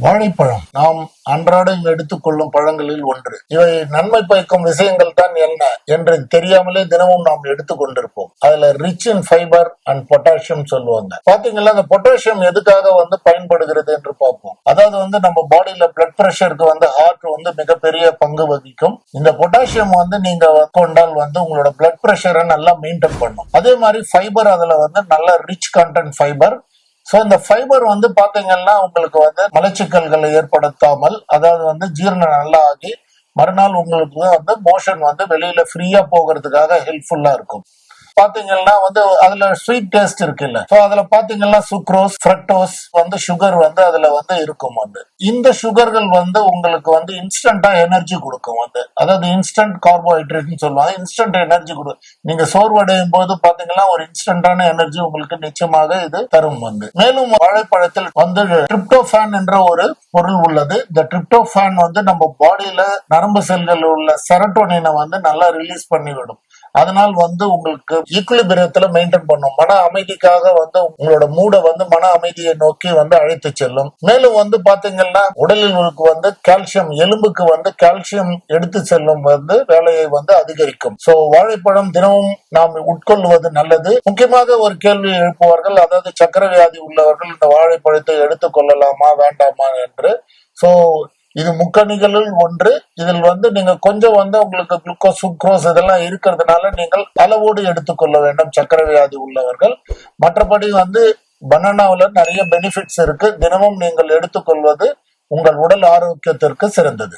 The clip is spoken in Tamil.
வாழைப்பழம் நாம் அன்றாடம் எடுத்துக்கொள்ளும் பழங்களில் ஒன்று. இவை நன்மை பயக்கும் விஷயங்கள் தான் என்ன என்று தெரியாமலே தினமும் நாம் எடுத்துக்கொண்டிருப்போம். அதுல rich in fibre and potassium சொல்லுவாங்க. பாத்தீங்களா, அந்த பொட்டாசியம் எதுக்காக பயன்படுகிறது என்று பார்ப்போம். அதாவது நம்ம பாடியில பிளட் பிரஷருக்கு ஹார்ட் மிகப்பெரிய பங்கு வகிக்கும். இந்த பொட்டாசியம் நீங்க கொண்டால் உங்களோட பிளட் பிரஷரை நல்லா மெயின்டைன் பண்ணும். அதே மாதிரி ஃபைபர், அதுல நல்ல ரிச் கண்டென்ட் ஃபைபர். சோ இந்த ஃபைபர் பாத்தீங்கன்னா உங்களுக்கு மலச்சிக்கல்களை ஏற்படுத்தாமல், அதாவது ஜீரணம் நல்லா ஆகி மறுநாள் உங்களுக்கு மோஷன் வெளியில ஃப்ரீயா போகிறதுக்காக ஹெல்ப்ஃபுல்லா இருக்கும். பாத்தீங்கன்னா அதுல ஸ்வீட் டேஸ்ட் இருக்குல்ல, சோ அதுல பாத்தீங்கன்னா சுக்ரோஸ், ஃப்ரக்டோஸ் சுகர் அதுல இருக்கும். இந்த சுகர்கள் உங்களுக்கு இன்ஸ்டன்டா எனர்ஜி கொடுக்கும். அதாவது இன்ஸ்டன்ட் கார்போஹைட்ரேட் சொல்லுவாங்க. இன்ஸ்டன்ட் எனர்ஜி கொடுக்கும். நீங்க சோர்வடையும் போது பாத்தீங்கன்னா ஒரு இன்ஸ்டன்டான எனர்ஜி உங்களுக்கு நிச்சயமாக இது தரும். மேலும் வாழைப்பழத்தில் டிரிப்டோபான் என்ற ஒரு பொருள் உள்ளது. இந்த டிரிப்டோபான் நம்ம பாடியில நரம்பு செல்கள் உள்ள செரட்டோனினை நல்லா ரிலீஸ் பண்ணிவிடும். அதனால் உங்களுக்கு ஈக்குலிபிரியத்துல மெயின்டைன் பண்ணும். மன அமைதிக்காக உங்களோட மூட மன அமைதியை நோக்கி அழைத்து செல்லும். மேலும் பாத்தீங்கன்னா உடலில் கால்சியம், எலும்புக்கு கால்சியம் எடுத்து செல்லும் வேலையை அதிகரிக்கும். சோ வாழைப்பழம் தினமும் நாம் உட்கொள்வது நல்லது. முக்கியமாக ஒரு கேள்வி எழுப்புவார்கள், அதாவது சக்கரை வியாதி உள்ளவர்கள் இந்த வாழைப்பழத்தை எடுத்துக் கொள்ளலாமா வேண்டாமா என்று. சோ இது முக்கணிகளில் ஒன்று. இதில் நீங்க கொஞ்சம் உங்களுக்கு குளுக்கோஸ், சுக்ரோஸ் இதெல்லாம் இருக்கிறதுனால நீங்கள் அளவோடு எடுத்துக்கொள்ள வேண்டும் சக்கரை வியாதி உள்ளவர்கள். மற்றபடி பனானாவுல நிறைய பெனிஃபிட்ஸ் இருக்கு. தினமும் நீங்கள் எடுத்துக்கொள்வது உங்கள் உடல் ஆரோக்கியத்திற்கு சிறந்தது.